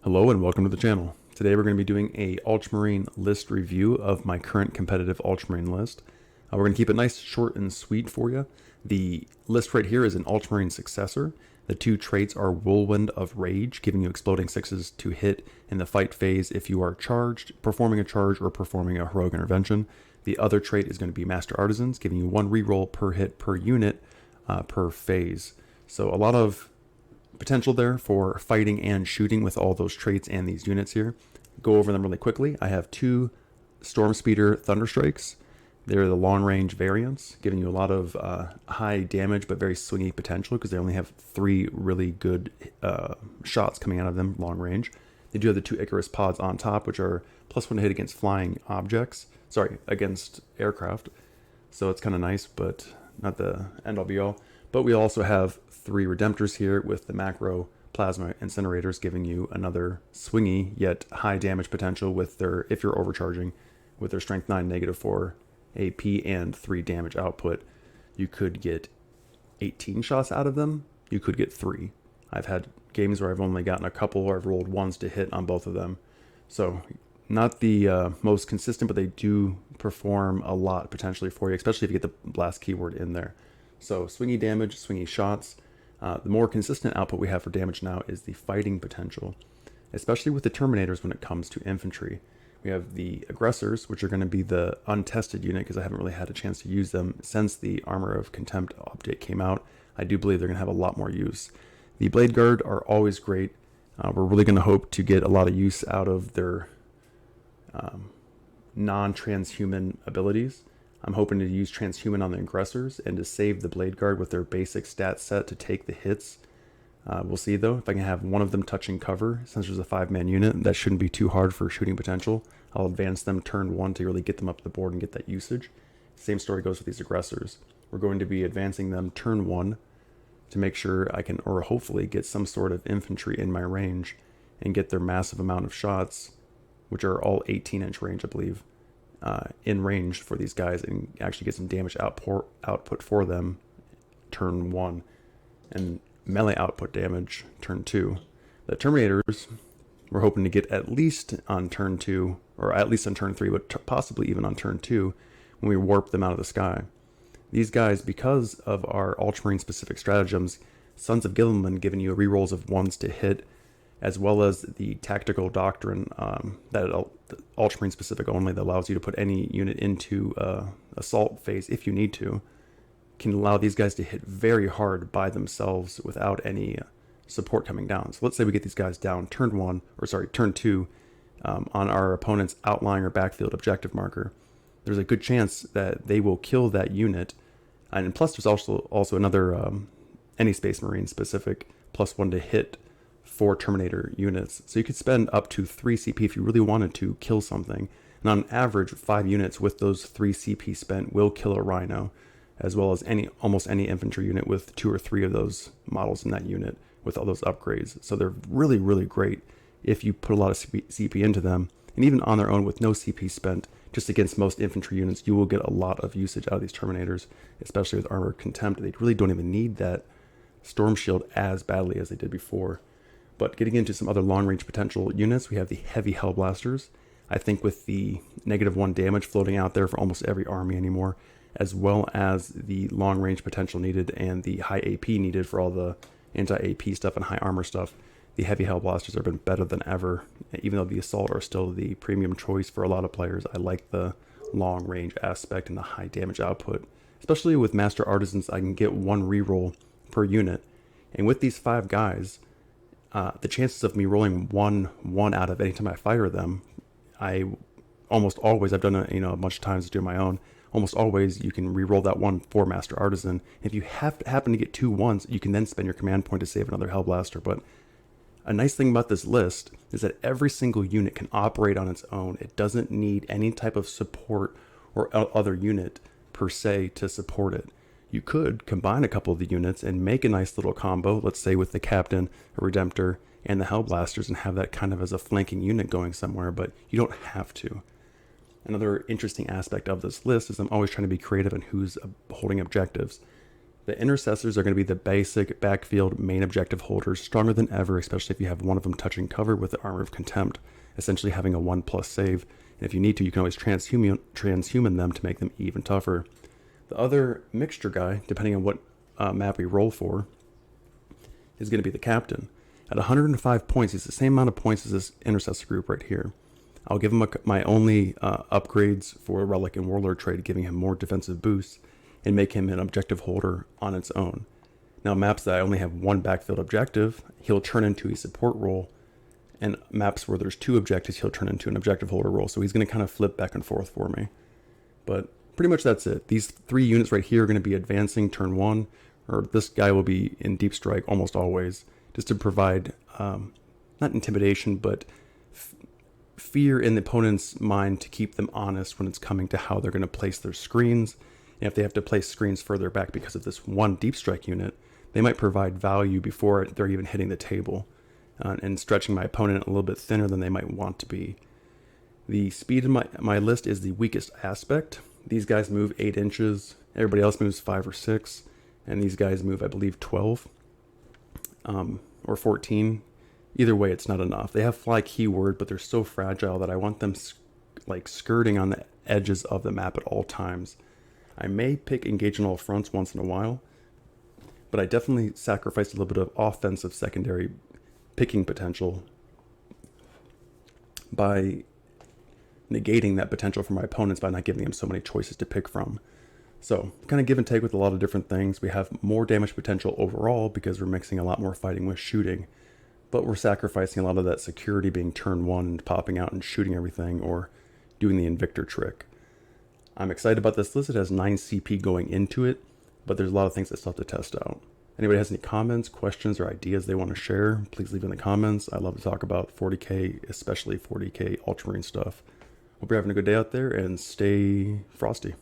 Hello and welcome to the channel. Today we're going to be doing a Ultramarine list review of my current competitive Ultramarine list. We're going to keep it nice, short, and sweet for you. The list right here is an Ultramarine Successor. The two traits are Whirlwind of Rage, giving you exploding sixes to hit in the fight phase if you are charged, performing a charge, or performing a heroic intervention. The other trait is going to be Master Artisans, giving you one reroll per hit per unit per phase. So a lot of potential there for fighting and shooting with all those traits and these units here. Go over them really quickly. I have two Storm Speeder Thunderstrikes. They're the long range variants, giving you a lot of high damage but very swingy potential because they only have 3 really good shots coming out of them long range. They do have the 2 Icarus pods on top, which are +1 to hit against flying objects. Sorry, against aircraft. So it's kind of nice, but not the end all be all. But we also have 3 Redemptors here with the macro plasma incinerators, giving you another swingy yet high damage potential with their, if you're overcharging, with their strength 9, -4 AP and 3 damage output. You could get 18 shots out of them. You could get 3. I've had games where I've only gotten a couple, or I've rolled ones to hit on both of them. So not the most consistent, but they do perform a lot potentially for you, especially if you get the blast keyword in there. So swingy damage, swingy shots. The more consistent output we have for damage now is the fighting potential, especially with the Terminators when it comes to infantry. We have the Aggressors, which are going to be the untested unit because I haven't really had a chance to use them since the Armor of Contempt update came out. I do believe they're going to have a lot more use. The Bladeguard are always great. We're really going to hope to get a lot of use out of their non-transhuman abilities. I'm hoping to use transhuman on the Aggressors and to save the Bladeguard with their basic stat set to take the hits. We'll see though, if I can have one of them touching cover, since there's a 5-man unit, that shouldn't be too hard for shooting potential. I'll advance them turn 1 to really get them up the board and get that usage. Same story goes with these Aggressors. We're going to be advancing them turn 1 to make sure I can, or hopefully get some sort of infantry in my range and get their massive amount of shots, which are all 18-inch range, I believe, in range for these guys, and actually get some damage output for them turn 1 and melee output damage turn 2. The Terminators we're hoping to get at least on turn 2, or at least on turn 3, but possibly even on turn 2 when we warp them out of the sky. These guys, because of our Ultramarine specific stratagems, Sons of Gilliman giving you rerolls of 1s to hit, as well as the tactical doctrine that Ultramarine specific only, that allows you to put any unit into assault phase if you need to, can allow these guys to hit very hard by themselves without any support coming down. So let's say we get these guys down turn 2 on our opponent's outlying or backfield objective marker. There's a good chance that they will kill that unit, and plus there's also another any Space Marine specific +1 to hit for Terminator units. So you could spend up to 3 CP if you really wanted to kill something. And on average, 5 units with those 3 CP spent will kill a Rhino, as well as almost any infantry unit with 2 or 3 of those models in that unit with all those upgrades. So they're really, really great if you put a lot of CP into them. And even on their own with no CP spent, just against most infantry units, you will get a lot of usage out of these Terminators, especially with Armor of Contempt. They really don't even need that Storm Shield as badly as they did before. But getting into some other long-range potential units, we have the Heavy Hellblasters. I think with the -1 damage floating out there for almost every army anymore, as well as the long-range potential needed and the high AP needed for all the anti-AP stuff and high armor stuff, the Heavy Hellblasters have been better than ever. Even though the Assault are still the premium choice for a lot of players, I like the long-range aspect and the high damage output. Especially with Master Artisans, I can get 1 reroll per unit. And with these 5 guys, the chances of me rolling 1 out of any time I fire them, I almost always, I've done it a bunch of times doing my own, almost always you can re-roll that 1 for Master Artisan. If you happen to get 2 1s, you can then spend your command point to save another Hellblaster. But a nice thing about this list is that every single unit can operate on its own. It doesn't need any type of support or other unit per se to support it. You could combine a couple of the units and make a nice little combo, let's say with the Captain, a Redemptor, and the Hellblasters, and have that kind of as a flanking unit going somewhere, but you don't have to. Another interesting aspect of this list is I'm always trying to be creative in who's holding objectives. The Intercessors are going to be the basic backfield main objective holders, stronger than ever, especially if you have one of them touching cover with the Armor of Contempt, essentially having a 1+ save. And if you need to, you can always transhuman them to make them even tougher. The other mixture guy, depending on what map we roll for, is going to be the Captain. At 105 points, he's the same amount of points as this Intercessor group right here. I'll give him my only upgrades for Relic and Warlord trade, giving him more defensive boosts, and make him an objective holder on its own. Now, maps that I only have one backfield objective, he'll turn into a support role, and maps where there's 2 objectives, he'll turn into an objective holder role. So he's going to kind of flip back and forth for me. But pretty much that's it. These 3 units right here are going to be advancing turn 1, or this guy will be in deep strike almost always, just to provide not intimidation, but fear in the opponent's mind to keep them honest when it's coming to how they're going to place their screens. And if they have to place screens further back because of this one deep strike unit, they might provide value before they're even hitting the table, and stretching my opponent a little bit thinner than they might want to be. The speed in my list is the weakest aspect. These guys move 8 inches. Everybody else moves 5 or 6. And these guys move, I believe, 12 or 14. Either way, it's not enough. They have fly keyword, but they're so fragile that I want them like skirting on the edges of the map at all times. I may pick engage on all fronts once in a while, but I definitely sacrificed a little bit of offensive secondary picking potential by negating that potential for my opponents by not giving them so many choices to pick from. So, kind of give and take with a lot of different things. We have more damage potential overall because we're mixing a lot more fighting with shooting, but we're sacrificing a lot of that security being turn 1 and popping out and shooting everything, or doing the Invictor trick. I'm excited about this list. It has 9 CP going into it, but there's a lot of things that still have to test out. Anybody has any comments, questions, or ideas they want to share, please leave in the comments. I love to talk about 40k, especially 40k Ultramarine stuff. Hope you're having a good day out there, and stay frosty.